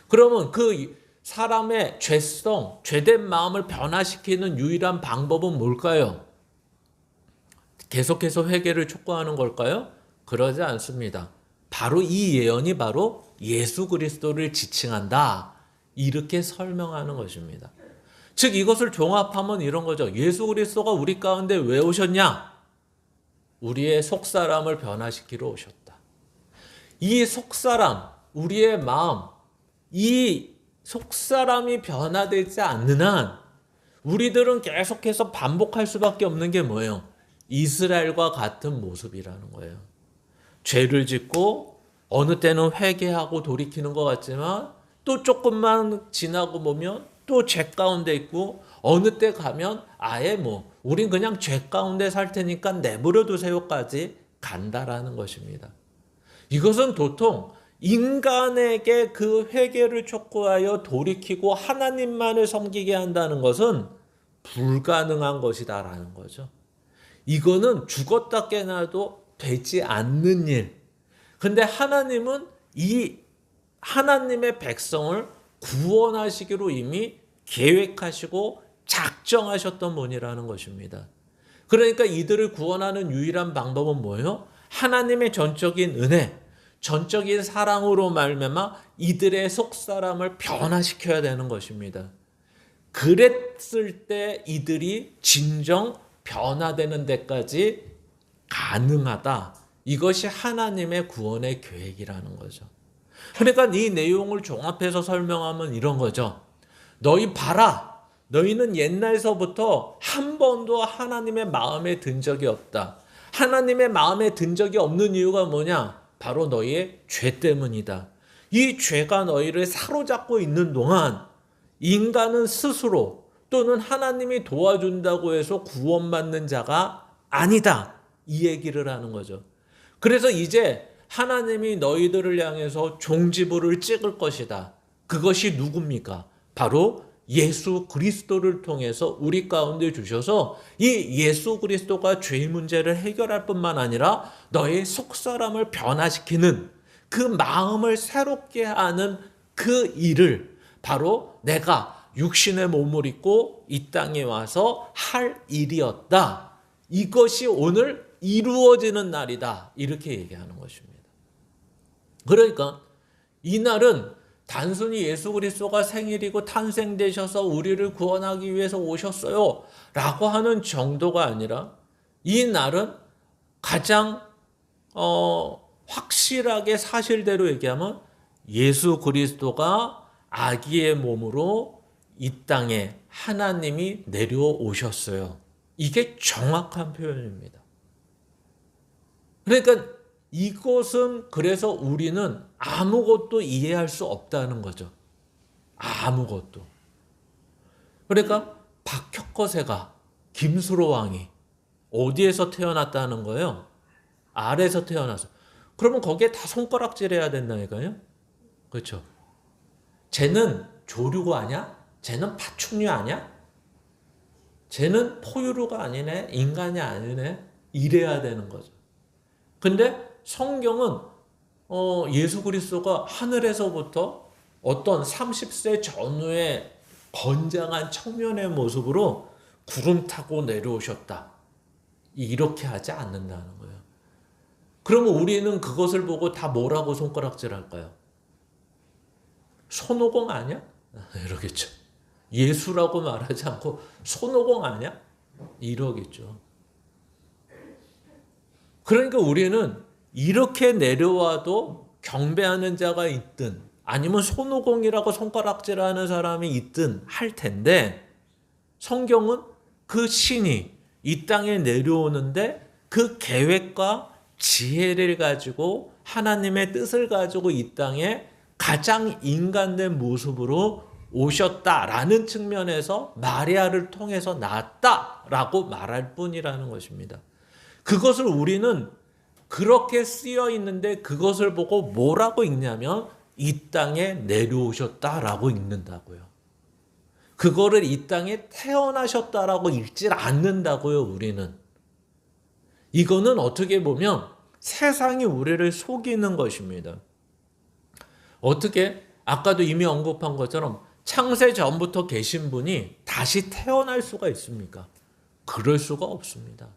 그러면 그 사람의 죄성, 죄된 마음을 변화시키는 유일한 방법은 뭘까요? 계속해서 회개를 촉구하는 걸까요? 그러지 않습니다. 바로 이 예언이 바로 예수 그리스도를 지칭한다. 이렇게 설명하는 것입니다. 즉 이것을 종합하면 이런 거죠. 예수 그리스도가 우리 가운데 왜 오셨냐? 우리의 속사람을 변화시키러 오셨다. 이 속사람, 우리의 마음, 이 속사람이 변화되지 않는 한 우리들은 계속해서 반복할 수밖에 없는 게 뭐예요? 이스라엘과 같은 모습이라는 거예요. 죄를 짓고 어느 때는 회개하고 돌이키는 것 같지만 또 조금만 지나고 보면 또 죄 가운데 있고, 어느 때 가면 아예 우린 그냥 죄 가운데 살 테니까 내버려 두세요까지 간다라는 것입니다. 이것은 도통 인간에게 그 회개를 촉구하여 돌이키고 하나님만을 섬기게 한다는 것은 불가능한 것이다라는 거죠. 이거는 죽었다 깨나도 되지 않는 일. 근데 하나님은 이 하나님의 백성을 구원하시기로 이미 계획하시고 작정하셨던 분이라는 것입니다. 그러니까 이들을 구원하는 유일한 방법은 뭐예요? 하나님의 전적인 은혜, 전적인 사랑으로 말미암아 이들의 속사람을 변화시켜야 되는 것입니다. 그랬을 때 이들이 진정 변화되는 데까지 가능하다. 이것이 하나님의 구원의 계획이라는 거죠. 그러니까 이 내용을 종합해서 설명하면 이런 거죠. 너희 봐라. 너희는 옛날서부터 한 번도 하나님의 마음에 든 적이 없다. 하나님의 마음에 든 적이 없는 이유가 뭐냐? 바로 너희의 죄 때문이다. 이 죄가 너희를 사로잡고 있는 동안 인간은 스스로 또는 하나님이 도와준다고 해서 구원받는 자가 아니다. 이 얘기를 하는 거죠. 그래서 이제 하나님이 너희들을 향해서 종지부를 찍을 것이다. 그것이 누굽니까? 바로 예수 그리스도를 통해서 우리 가운데 주셔서 이 예수 그리스도가 죄의 문제를 해결할 뿐만 아니라 너의 속사람을 변화시키는 그 마음을 새롭게 하는 그 일을 바로 내가 육신의 몸을 입고 이 땅에 와서 할 일이었다. 이것이 오늘 이루어지는 날이다. 이렇게 얘기하는 것입니다. 그러니까 이날은 단순히 예수 그리스도가 생일이고 탄생되셔서 우리를 구원하기 위해서 오셨어요 라고 하는 정도가 아니라 이 날은 가장 확실하게 사실대로 얘기하면 예수 그리스도가 아기의 몸으로 이 땅에 하나님이 내려오셨어요. 이게 정확한 표현입니다. 그러니까 이것은 그래서 우리는 아무것도 이해할 수 없다는 거죠. 아무것도. 그러니까 박혁거세가 김수로 왕이 어디에서 태어났다는 거예요? 아래에서 태어나서. 그러면 거기에 다 손가락질 해야 된다니까요. 그렇죠? 쟤는 조류가 아니야? 쟤는 파충류 아니야? 쟤는 포유류가 아니네? 인간이 아니네? 이래야 되는 거죠. 근데 성경은 예수 그리스도가 하늘에서부터 어떤 30세 전후의 건장한 청년의 모습으로 구름 타고 내려오셨다. 이렇게 하지 않는다는 거예요. 그러면 우리는 그것을 보고 다 뭐라고 손가락질 할까요? 손오공 아니야? 이러겠죠. 예수라고 말하지 않고 손오공 아니야? 이러겠죠. 그러니까 우리는 이렇게 내려와도 경배하는 자가 있든 아니면 손오공이라고 손가락질하는 사람이 있든 할 텐데 성경은 그 신이 이 땅에 내려오는데 그 계획과 지혜를 가지고 하나님의 뜻을 가지고 이 땅에 가장 인간된 모습으로 오셨다라는 측면에서 마리아를 통해서 낳았다라고 말할 뿐이라는 것입니다. 그것을 우리는 그렇게 쓰여 있는데 그것을 보고 뭐라고 읽냐면 이 땅에 내려오셨다라고 읽는다고요. 그거를 이 땅에 태어나셨다라고 읽질 않는다고요, 우리는. 이거는 어떻게 보면 세상이 우리를 속이는 것입니다. 어떻게? 아까도 이미 언급한 것처럼 창세 전부터 계신 분이 다시 태어날 수가 있습니까? 그럴 수가 없습니다.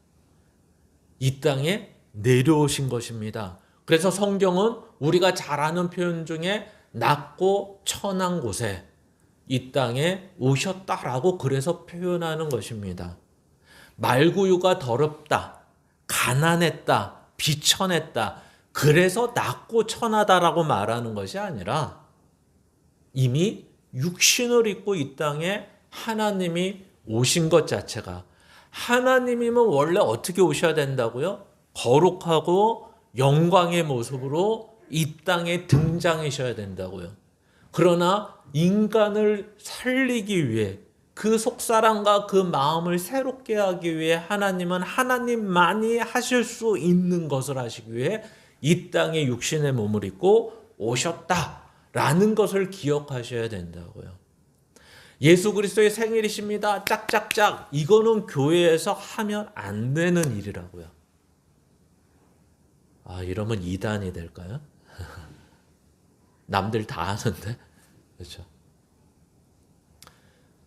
이 땅에 내려오신 것입니다. 그래서 성경은 우리가 잘 아는 표현 중에 낮고 천한 곳에 이 땅에 오셨다라고 그래서 표현하는 것입니다. 말구유가 더럽다, 가난했다, 비천했다, 그래서 낮고 천하다라고 말하는 것이 아니라 이미 육신을 입고 이 땅에 하나님이 오신 것 자체가, 하나님이면 원래 어떻게 오셔야 된다고요? 거룩하고 영광의 모습으로 이 땅에 등장하셔야 된다고요. 그러나 인간을 살리기 위해 그 속사람과 그 마음을 새롭게 하기 위해 하나님은 하나님만이 하실 수 있는 것을 하시기 위해 이 땅에 육신의 몸을 입고 오셨다라는 것을 기억하셔야 된다고요. 예수 그리스도의 생일이십니다. 짝짝짝. 이거는 교회에서 하면 안 되는 일이라고요. 이러면 이단이 될까요? 남들 다 하는데. 그렇죠?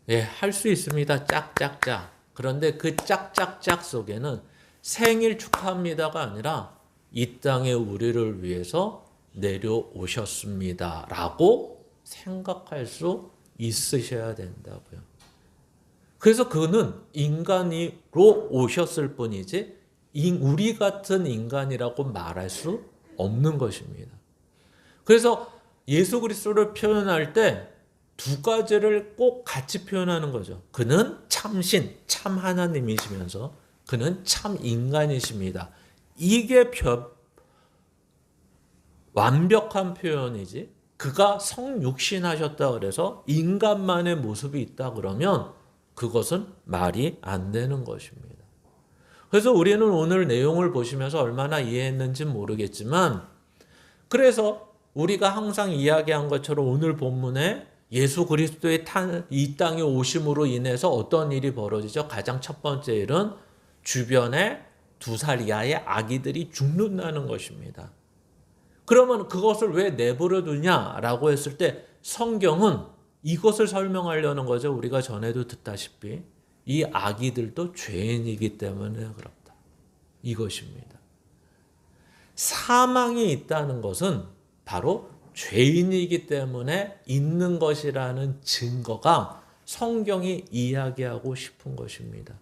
예, 할 수 있습니다. 짝짝짝. 그런데 그 짝짝짝 속에는 생일 축하합니다가 아니라 이 땅에 우리를 위해서 내려오셨습니다. 라고 생각할 수 있으셔야 된다고요. 그래서 그는 인간으로 오셨을 뿐이지 우리 같은 인간이라고 말할 수 없는 것입니다. 그래서 예수 그리스도를 표현할 때 두 가지를 꼭 같이 표현하는 거죠. 그는 참신, 참 하나님이시면서 그는 참 인간이십니다. 이게 완벽한 표현이지, 그가 성육신하셨다 그래서 인간만의 모습이 있다 그러면 그것은 말이 안 되는 것입니다. 그래서 우리는 오늘 내용을 보시면서 얼마나 이해했는지 모르겠지만 그래서 우리가 항상 이야기한 것처럼 오늘 본문에 예수 그리스도의 이 땅에 오심으로 인해서 어떤 일이 벌어지죠? 가장 첫 번째 일은 주변에 2살 이하의 아기들이 죽는다는 것입니다. 그러면 그것을 왜 내버려 두냐라고 했을 때 성경은 이것을 설명하려는 거죠. 우리가 전에도 듣다시피 이 아기들도 죄인이기 때문에 그렇다. 이것입니다. 사망이 있다는 것은 바로 죄인이기 때문에 있는 것이라는 증거가 성경이 이야기하고 싶은 것입니다.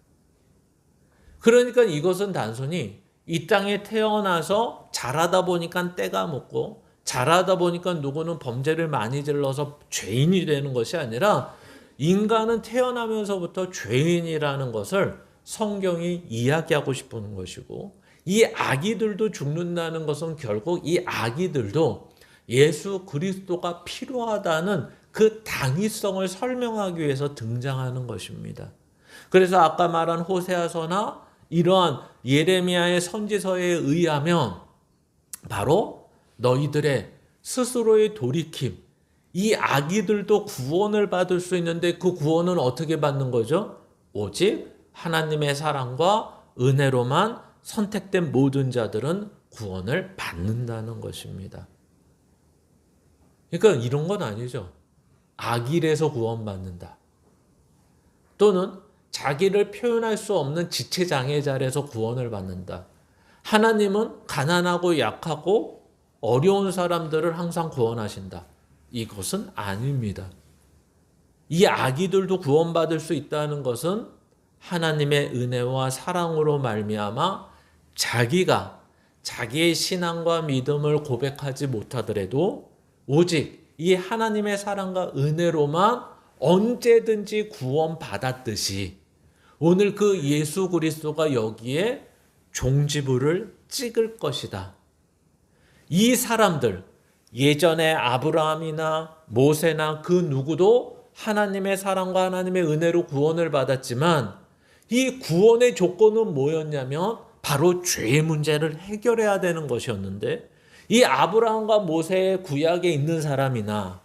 그러니까 이것은 단순히 이 땅에 태어나서 자라다 보니까 때가 묻고 자라다 보니까 누구는 범죄를 많이 저질러서 죄인이 되는 것이 아니라 인간은 태어나면서부터 죄인이라는 것을 성경이 이야기하고 싶은 것이고, 이 아기들도 죽는다는 것은 결국 이 아기들도 예수 그리스도가 필요하다는 그 당위성을 설명하기 위해서 등장하는 것입니다. 그래서 아까 말한 호세아서나 이러한 예레미야의 선지서에 의하면 바로 너희들의 스스로의 돌이킴, 이 아기들도 구원을 받을 수 있는데 그 구원은 어떻게 받는 거죠? 오직 하나님의 사랑과 은혜로만 선택된 모든 자들은 구원을 받는다는 것입니다. 그러니까 이런 건 아니죠. 악일에서 구원받는다. 또는 자기를 표현할 수 없는 지체장애자에서 구원을 받는다. 하나님은 가난하고 약하고 어려운 사람들을 항상 구원하신다. 이것은 아닙니다. 이 아기들도 구원받을 수 있다는 것은 하나님의 은혜와 사랑으로 말미암아 자기가 자기의 신앙과 믿음을 고백하지 못하더라도 오직 이 하나님의 사랑과 은혜로만 언제든지 구원받았듯이 오늘 그 예수 그리스도가 여기에 종지부를 찍을 것이다. 이 사람들, 예전에 아브라함이나 모세나 그 누구도 하나님의 사랑과 하나님의 은혜로 구원을 받았지만 이 구원의 조건은 뭐였냐면 바로 죄의 문제를 해결해야 되는 것이었는데, 이 아브라함과 모세의 구약에 있는 사람이나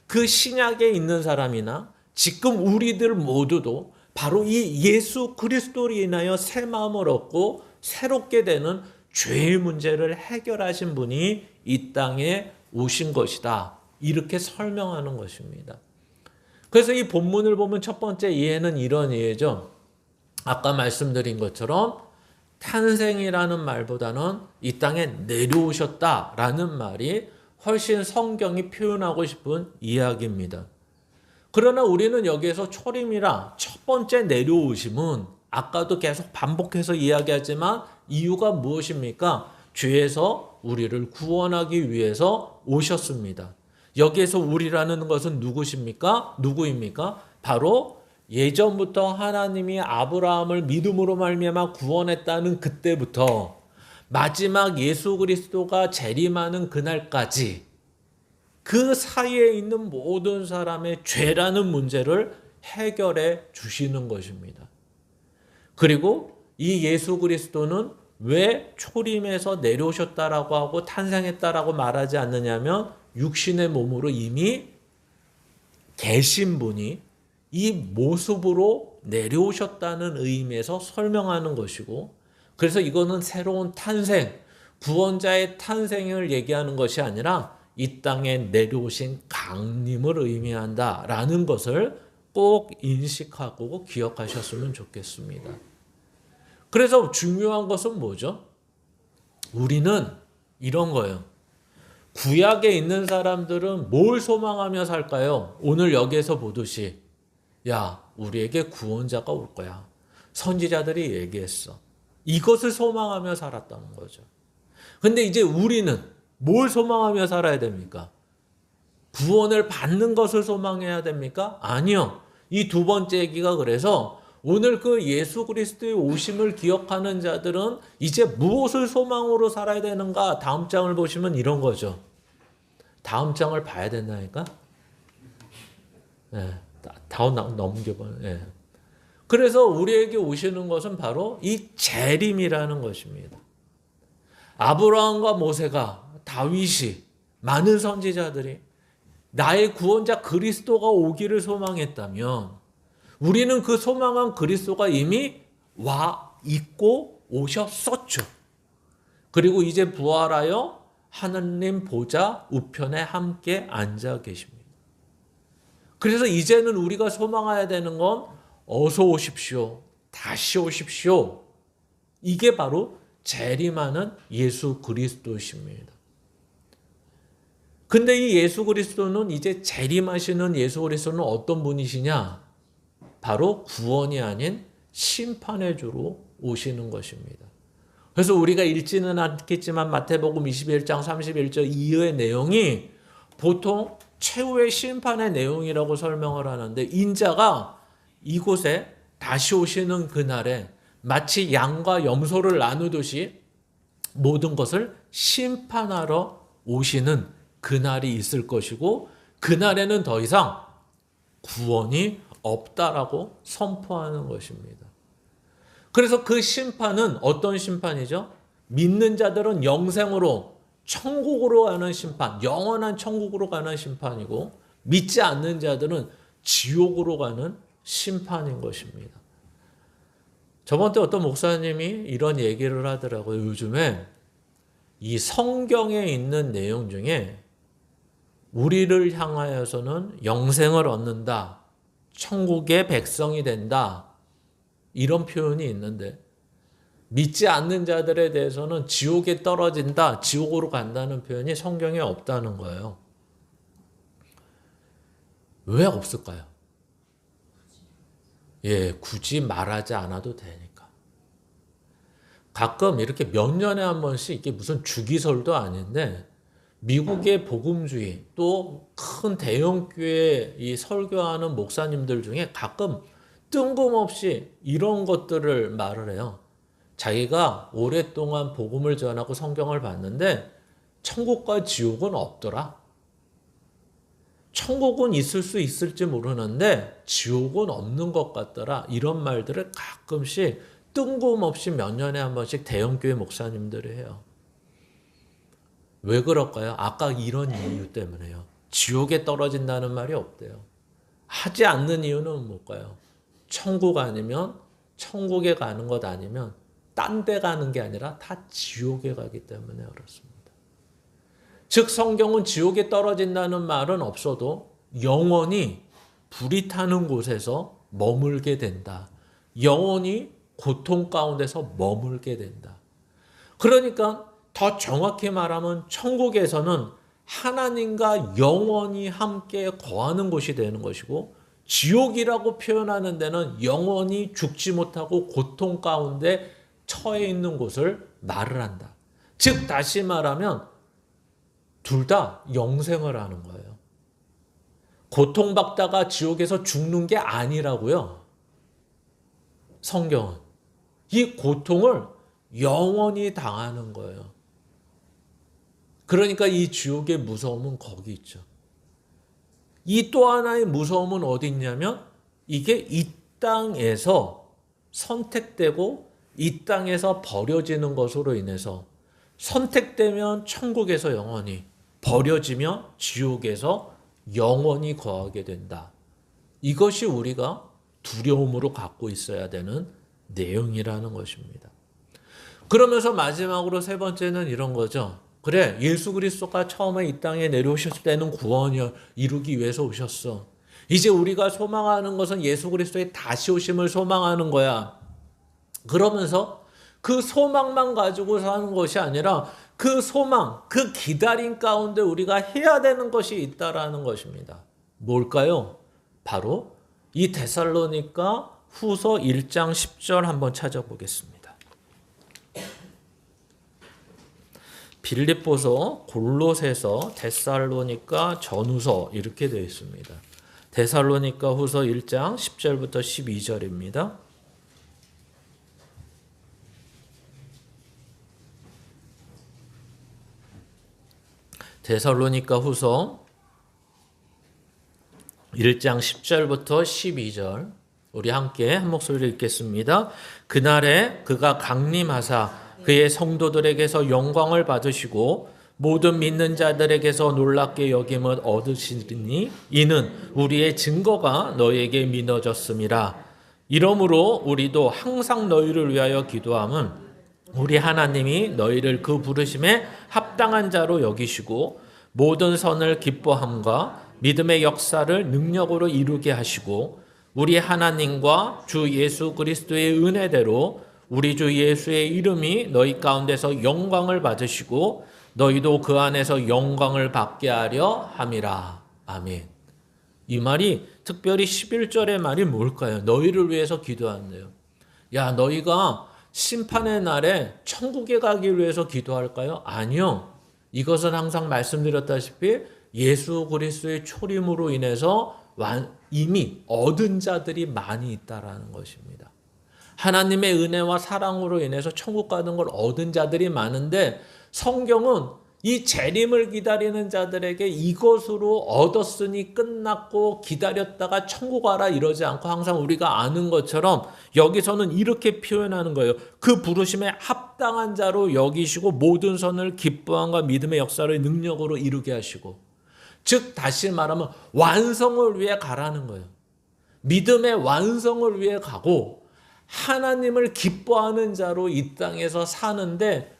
그 신약에 있는 사람이나 지금 우리들 모두도 바로 이 예수 그리스도로 인하여 새 마음을 얻고 새롭게 되는 죄의 문제를 해결하신 분이 이 땅에 오신 것이다. 이렇게 설명하는 것입니다. 그래서 이 본문을 보면 첫 번째 이해는 이런 이해죠. 아까 말씀드린 것처럼 탄생이라는 말보다는 이 땅에 내려오셨다라는 말이 훨씬 성경이 표현하고 싶은 이야기입니다. 그러나 우리는 여기에서 초림이라 첫 번째 내려오심은 아까도 계속 반복해서 이야기하지만 이유가 무엇입니까? 죄에서 우리를 구원하기 위해서 오셨습니다. 여기에서 우리라는 것은 누구입니까? 바로 예전부터 하나님이 아브라함을 믿음으로 말미암아 구원했다는 그때부터 마지막 예수 그리스도가 재림하는 그날까지 그 사이에 있는 모든 사람의 죄라는 문제를 해결해 주시는 것입니다. 그리고 이 예수 그리스도는 왜 초림에서 내려오셨다라고 하고 탄생했다라고 말하지 않느냐면 육신의 몸으로 이미 계신 분이 이 모습으로 내려오셨다는 의미에서 설명하는 것이고, 그래서 이거는 새로운 탄생, 구원자의 탄생을 얘기하는 것이 아니라 이 땅에 내려오신 강림을 의미한다라는 것을 꼭 인식하고 기억하셨으면 좋겠습니다. 그래서 중요한 것은 뭐죠? 우리는 이런 거예요. 구약에 있는 사람들은 뭘 소망하며 살까요? 오늘 여기에서 보듯이 야, 우리에게 구원자가 올 거야. 선지자들이 얘기했어. 이것을 소망하며 살았다는 거죠. 근데 이제 우리는 뭘 소망하며 살아야 됩니까? 구원을 받는 것을 소망해야 됩니까? 아니요. 이 두 번째 얘기가 그래서 오늘 그 예수 그리스도의 오심을 기억하는 자들은 이제 무엇을 소망으로 살아야 되는가? 다음 장을 보시면 이런 거죠. 다음 장을 봐야 된다니까? 네, 다음 넘겨봐요. 네. 그래서 우리에게 오시는 것은 바로 이 재림이라는 것입니다. 아브라함과 모세가, 다윗이 많은 선지자들이 나의 구원자 그리스도가 오기를 소망했다면 우리는 그 소망한 그리스도가 이미 와 있고 오셨었죠. 그리고 이제 부활하여 하나님 보좌 우편에 함께 앉아 계십니다. 그래서 이제는 우리가 소망해야 되는 건 어서 오십시오. 다시 오십시오. 이게 바로 재림하는 예수 그리스도십니다. 근데 이 예수 그리스도는 이제 재림하시는 예수 그리스도는 어떤 분이시냐? 바로 구원이 아닌 심판의 주로 오시는 것입니다. 그래서 우리가 읽지는 않겠지만 마태복음 21장 31절 이후의 내용이 보통 최후의 심판의 내용이라고 설명을 하는데 인자가 이곳에 다시 오시는 그날에 마치 양과 염소를 나누듯이 모든 것을 심판하러 오시는 그날이 있을 것이고 그날에는 더 이상 구원이 없다라고 선포하는 것입니다. 그래서 그 심판은 어떤 심판이죠? 믿는 자들은 영생으로 천국으로 가는 심판, 영원한 천국으로 가는 심판이고 믿지 않는 자들은 지옥으로 가는 심판인 것입니다. 저번 때 어떤 목사님이 이런 얘기를 하더라고요. 요즘에 이 성경에 있는 내용 중에 우리를 향하여서는 영생을 얻는다, 천국의 백성이 된다, 이런 표현이 있는데 믿지 않는 자들에 대해서는 지옥에 떨어진다, 지옥으로 간다는 표현이 성경에 없다는 거예요. 왜 없을까요? 굳이 말하지 않아도 되니까. 가끔 이렇게 몇 년에 한 번씩 이게 무슨 주기설도 아닌데 미국의 복음주의 또 큰 대형 교회 이 설교하는 목사님들 중에 가끔 뜬금없이 이런 것들을 말을 해요. 자기가 오랫동안 복음을 전하고 성경을 봤는데 천국과 지옥은 없더라. 천국은 있을 수 있을지 모르는데 지옥은 없는 것 같더라. 이런 말들을 가끔씩 뜬금없이 몇 년에 한 번씩 대형교회 목사님들이 해요. 왜 그럴까요? 아까 이런 이유 때문에요. 지옥에 떨어진다는 말이 없대요. 하지 않는 이유는 뭘까요? 천국 아니면 천국에 가는 것 아니면 딴 데 가는 게 아니라 다 지옥에 가기 때문에 그렇습니다. 즉 성경은 지옥에 떨어진다는 말은 없어도 영원히 불이 타는 곳에서 머물게 된다. 영원히 고통 가운데서 머물게 된다. 그러니까 더 정확히 말하면 천국에서는 하나님과 영원히 함께 거하는 곳이 되는 것이고 지옥이라고 표현하는 데는 영원히 죽지 못하고 고통 가운데 처해 있는 곳을 말을 한다. 즉 다시 말하면 둘 다 영생을 하는 거예요. 고통받다가 지옥에서 죽는 게 아니라고요. 성경은 이 고통을 영원히 당하는 거예요. 그러니까 이 지옥의 무서움은 거기 있죠. 이 또 하나의 무서움은 어디 있냐면 이게 이 땅에서 선택되고 이 땅에서 버려지는 것으로 인해서 선택되면 천국에서 영원히, 버려지면 지옥에서 영원히 거하게 된다. 이것이 우리가 두려움으로 갖고 있어야 되는 내용이라는 것입니다. 그러면서 마지막으로 세 번째는 이런 거죠. 그래, 예수 그리스도가 처음에 이 땅에 내려오셨을 때는 구원을 이루기 위해서 오셨어. 이제 우리가 소망하는 것은 예수 그리스도의 다시 오심을 소망하는 거야. 그러면서 그 소망만 가지고 사는 것이 아니라 그 소망, 그 기다림 가운데 우리가 해야 되는 것이 있다라는 것입니다. 뭘까요? 바로 이 데살로니가 후서 1장 10절 한번 찾아보겠습니다. 빌립보서, 골로새서, 데살로니가 전후서 이렇게 되어 있습니다. 데살로니가 후서 1장 10절부터 12절입니다. 데살로니가 후서 1장 10절부터 12절 우리 함께 한 목소리로 읽겠습니다. 그날에 그가 강림하사 그의 성도들에게서 영광을 받으시고 모든 믿는 자들에게서 놀랍게 여김을 얻으시니 이는 우리의 증거가 너희에게 믿어졌음이라. 이러므로 우리도 항상 너희를 위하여 기도함은 우리 하나님이 너희를 그 부르심에 합당한 자로 여기시고 모든 선을 기뻐함과 믿음의 역사를 능력으로 이루게 하시고 우리 하나님과 주 예수 그리스도의 은혜대로 우리 주 예수의 이름이 너희 가운데서 영광을 받으시고 너희도 그 안에서 영광을 받게 하려 함이라. 아멘. 이 말이 특별히 11절의 말이 뭘까요? 너희를 위해서 기도한대요. 야, 너희가 심판의 날에 천국에 가기 위해서 기도할까요? 아니요. 이것은 항상 말씀드렸다시피 예수 그리스도의 초림으로 인해서 이미 얻은 자들이 많이 있다라는 것입니다. 하나님의 은혜와 사랑으로 인해서 천국 가는 걸 얻은 자들이 많은데 성경은 이 재림을 기다리는 자들에게 이것으로 얻었으니 끝났고 기다렸다가 천국 가라 이러지 않고 항상 우리가 아는 것처럼 여기서는 이렇게 표현하는 거예요. 그 부르심에 합당한 자로 여기시고 모든 선을 기뻐함과 믿음의 역사를 능력으로 이루게 하시고, 즉 다시 말하면 완성을 위해 가라는 거예요. 믿음의 완성을 위해 가고 하나님을 기뻐하는 자로 이 땅에서 사는데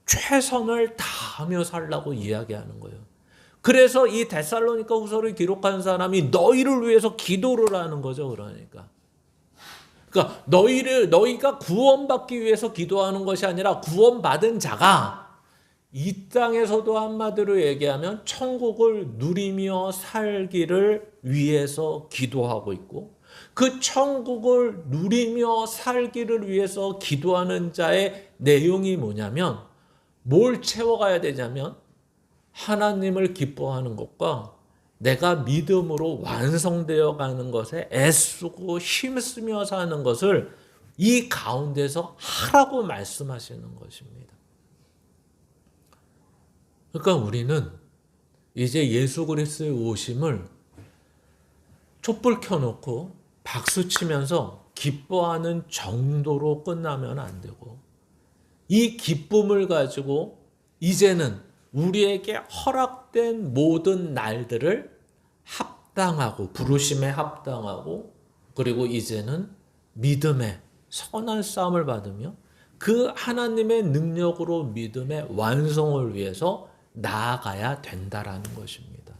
최선을 다하며 살라고 이야기하는 거예요. 그래서 이 데살로니가 후서를 기록한 사람이 너희를 위해서 기도를 하는 거죠. 그러니까 너희가 구원받기 위해서 기도하는 것이 아니라 구원받은 자가 이 땅에서도 한마디로 얘기하면 천국을 누리며 살기를 위해서 기도하고 있고, 그 천국을 누리며 살기를 위해서 기도하는 자의 내용이 뭐냐면 뭘 채워가야 되냐면 하나님을 기뻐하는 것과 내가 믿음으로 완성되어 가는 것에 애쓰고 힘쓰며 사는 것을 이 가운데서 하라고 말씀하시는 것입니다. 그러니까 우리는 이제 예수 그리스도의 오심을 촛불 켜놓고 박수 치면서 기뻐하는 정도로 끝나면 안 되고, 이 기쁨을 가지고 이제는 우리에게 허락된 모든 날들을 합당하고 부르심에 합당하고 그리고 이제는 믿음의 선한 싸움을 받으며 그 하나님의 능력으로 믿음의 완성을 위해서 나아가야 된다라는 것입니다.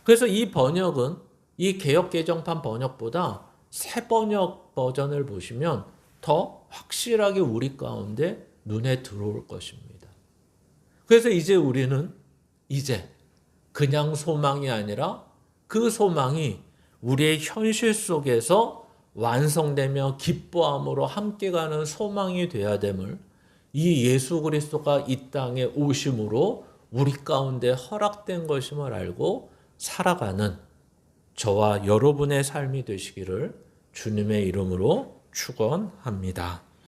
그래서 이 번역은 이 개역개정판 번역보다 새 번역 버전을 보시면 더 확실하게 우리 가운데 눈에 들어올 것입니다. 그래서 이제 우리는 이제 그냥 소망이 아니라 그 소망이 우리의 현실 속에서 완성되며 기뻐함으로 함께 가는 소망이 되어야 됨을 이 예수 그리스도가 이 땅에 오심으로 우리 가운데 허락된 것임을 알고 살아가는 저와 여러분의 삶이 되시기를 주님의 이름으로 축원합니다.